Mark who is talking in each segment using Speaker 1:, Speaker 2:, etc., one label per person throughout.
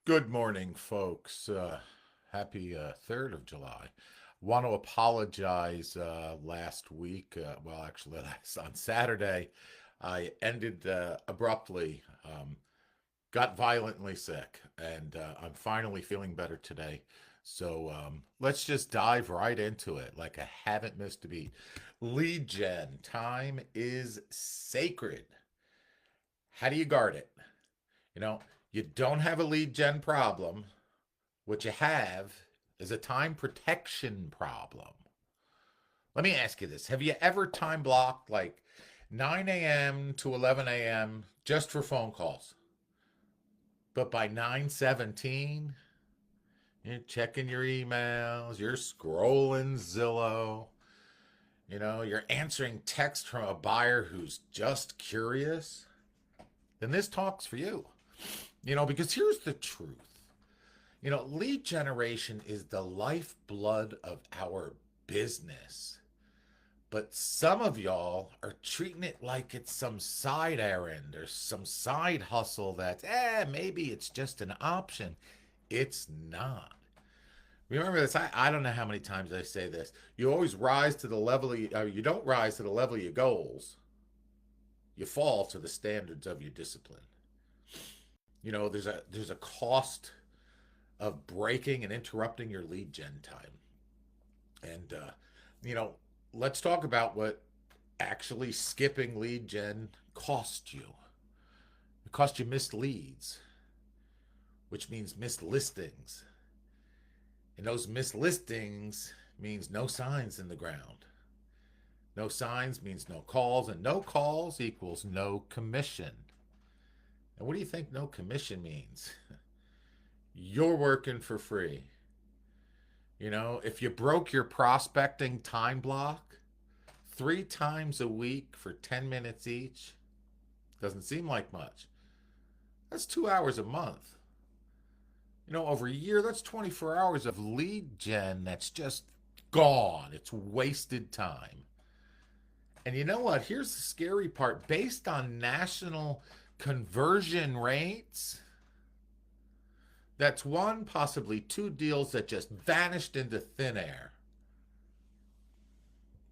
Speaker 1: Good morning, folks. Happy 3rd of July. Want to apologize last week. Well, actually, on Saturday, I ended abruptly, got violently sick, and I'm finally feeling better today. So let's just dive right into it like I haven't missed a beat. Lead gen, time is sacred. How do you guard it? You know, you don't have a lead gen problem. What you have is a time protection problem. Let me ask you this. Have you ever time blocked like 9 a.m. to 11 a.m. just for phone calls? But by 9:17, you're checking your emails, you're scrolling Zillow, you're answering text from a buyer who's just curious. Then this talks for you. Because here's the truth. Lead generation is the lifeblood of our business. But some of y'all are treating it like it's some side errand or some side hustle that, maybe it's just an option. It's not. Remember this. I don't know how many times I say this. You always rise to the level you don't rise to the level of your goals. You fall to the standards of your discipline. There's a cost of breaking and interrupting your lead gen time. And you know, let's talk about what actually skipping lead gen cost you. It cost you missed leads, which means missed listings. And those missed listings means no signs in the ground. No signs means no calls, and no calls equals no commission. And what do you think no commission means? You're working for free. If you broke your prospecting time block 3 times a week for 10 minutes each, doesn't seem like much. That's 2 hours a month. Over a year, that's 24 hours of lead gen that's just gone. It's wasted time. And you know what? Here's the scary part. Based on national conversion rates, that's one, possibly two deals that just vanished into thin air.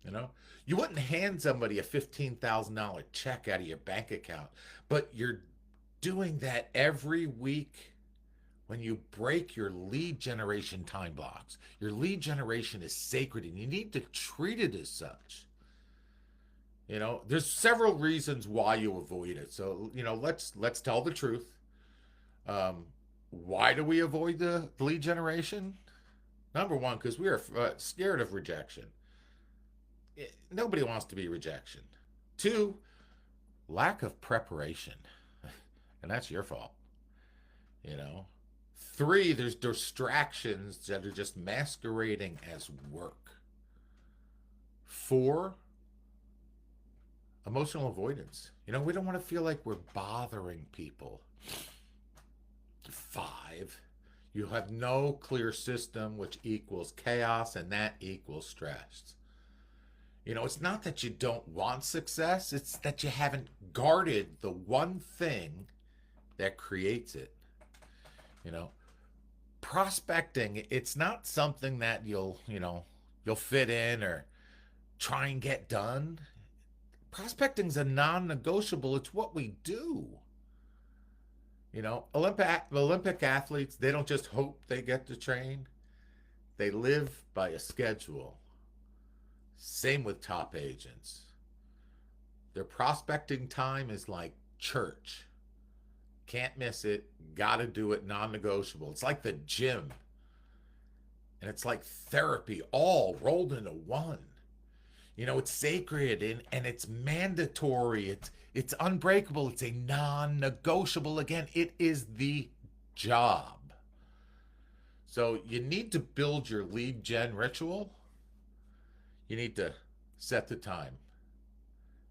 Speaker 1: You know, you wouldn't hand somebody a $15,000 check out of your bank account, but you're doing that every week when you break your lead generation time blocks. Your lead generation is sacred and you need to treat it as such. There's several reasons why you avoid it. So, let's tell the truth. Why do we avoid the lead generation? Number one, because we are scared of rejection. Nobody wants to be rejection. Two, lack of preparation. And that's your fault. You know. Three, there's distractions that are just masquerading as work. Four, emotional avoidance. We don't want to feel like we're bothering people. Five, you have no clear system, which equals chaos, and that equals stress. It's not that you don't want success, it's that you haven't guarded the one thing that creates it. You know, Prospecting, it's not something that you'll fit in or try and get done. Prospecting's a non-negotiable. It's what we do. Olympic athletes, they don't just hope they get to train. They live by a schedule. Same with top agents. Their prospecting time is like church. Can't miss it. Gotta do it. Non negotiable. It's like the gym. And it's like therapy all rolled into one. It's sacred and it's mandatory. It's unbreakable. It's a non negotiable. Again, it is the job. So you need to build your lead gen ritual. You need to set the time.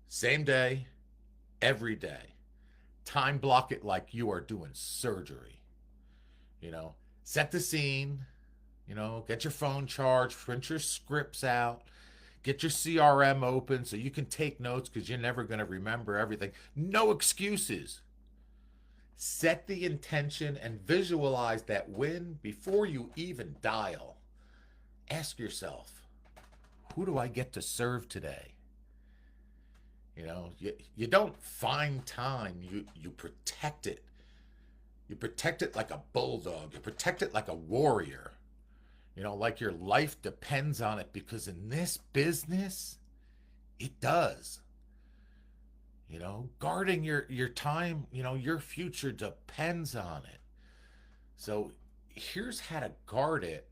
Speaker 1: Same day, every day. Time block it like you are doing surgery. Set the scene, get your phone charged, print your scripts out, get your CRM open so you can take notes because you're never going to remember everything. No excuses. Set the intention and visualize that win before you even dial. Ask yourself, who do I get to serve today? You don't find time, you protect it. You protect it like a bulldog. You protect it like a warrior. Like your life depends on it, because in this business, it does. Guarding your time, your future depends on it. So here's how to guard it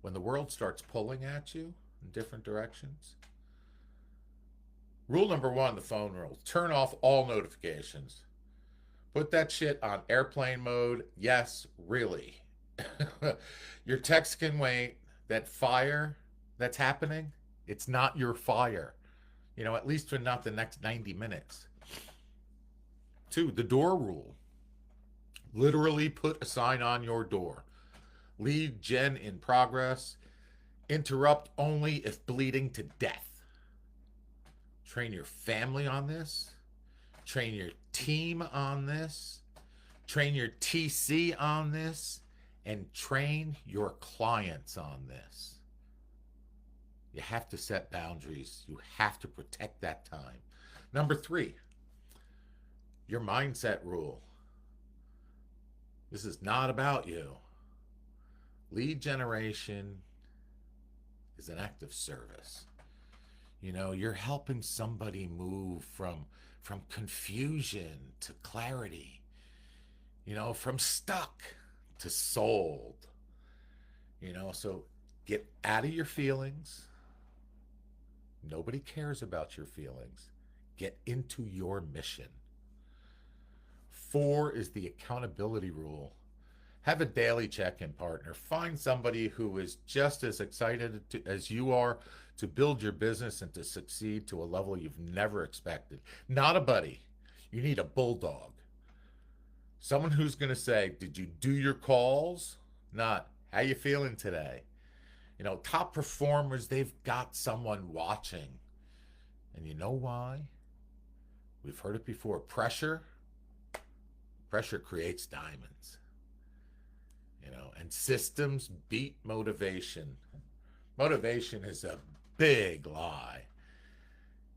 Speaker 1: when the world starts pulling at you in different directions. Rule number one, the phone rule: turn off all notifications. Put that shit on airplane mode. Yes, really. Your text can wait. That fire that's happening, it's not your fire. At least for not the next 90 minutes. Two, the door rule. Literally put a sign on your door: lead gen in progress. Interrupt only if bleeding to death. Train your family on this. Train your team on this. Train your TC on this. And train your clients on this. You have to set boundaries. You have to protect that time. Number three, your mindset rule. This is not about you. Lead generation is an act of service. You're helping somebody move from confusion to clarity, from stuck to sold. So get out of your feelings. Nobody cares about your feelings. Get into your mission. Four is the accountability rule. Have a daily check-in partner. Find somebody who is just as excited as you are to build your business and to succeed to a level you've never expected. Not a buddy. You need a bulldog. Someone who's going to say, did you do your calls? Not, how you feeling today? Top performers, they've got someone watching. And you know why? We've heard it before. Pressure creates diamonds. And systems beat motivation. Motivation is a big lie.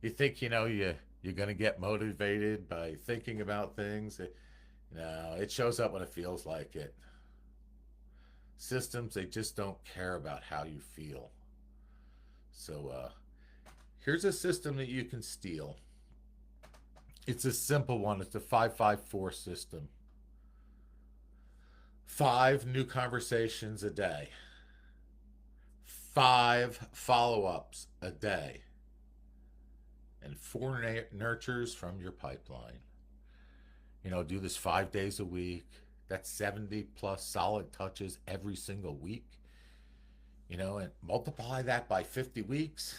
Speaker 1: You think, you're going to get motivated by thinking about things. No, it shows up when it feels like it. Systems, they just don't care about how you feel. So here's a system that you can steal. It's a simple one. It's the 5-5-4 system. 5 new conversations a day. 5 follow-ups a day. And 4 nurtures from your pipeline. Do this 5 days a week. That's 70 plus solid touches every single week. And multiply that by 50 weeks,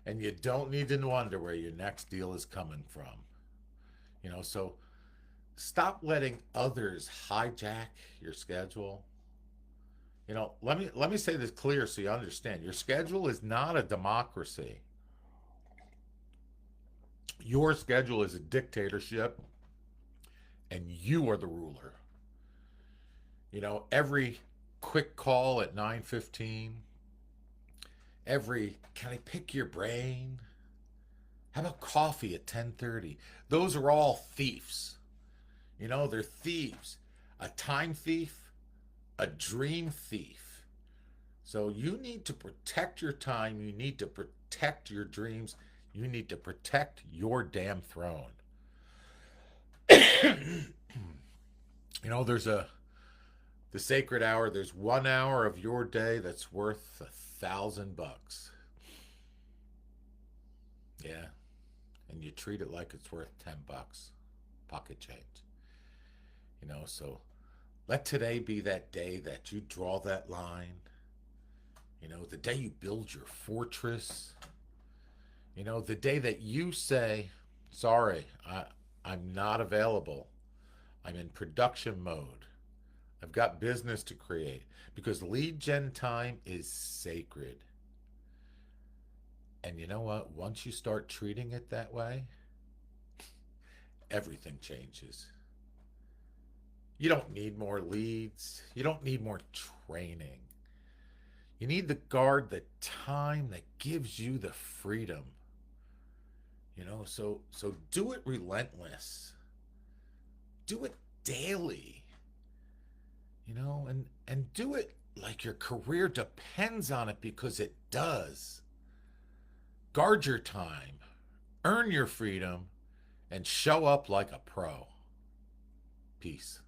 Speaker 1: and you don't need to wonder where your next deal is coming from. So stop letting others hijack your schedule. Let me say this clear so you understand. Your schedule is not a democracy. Your schedule is a dictatorship, and you are the ruler. Every quick call at 9:15, every can I pick your brain? How about coffee at 10:30? Those are all thieves. They're thieves. A time thief, a dream thief. So you need to protect your time. You need to protect your dreams. You need to protect your damn throne. There's the sacred hour. There's 1 hour of your day that's worth $1,000. Yeah. And you treat it like it's worth $10. Pocket change. So let today be that day that you draw that line. The day you build your fortress. The day that you say, sorry, I'm not available. I'm in production mode. I've got business to create. Because lead gen time is sacred. And you know what? Once you start treating it that way, everything changes. You don't need more leads. You don't need more training. You need to guard the time that gives you the freedom. So do it relentless. Do it daily. And do it like your career depends on it because it does. Guard your time, earn your freedom, and show up like a pro. Peace.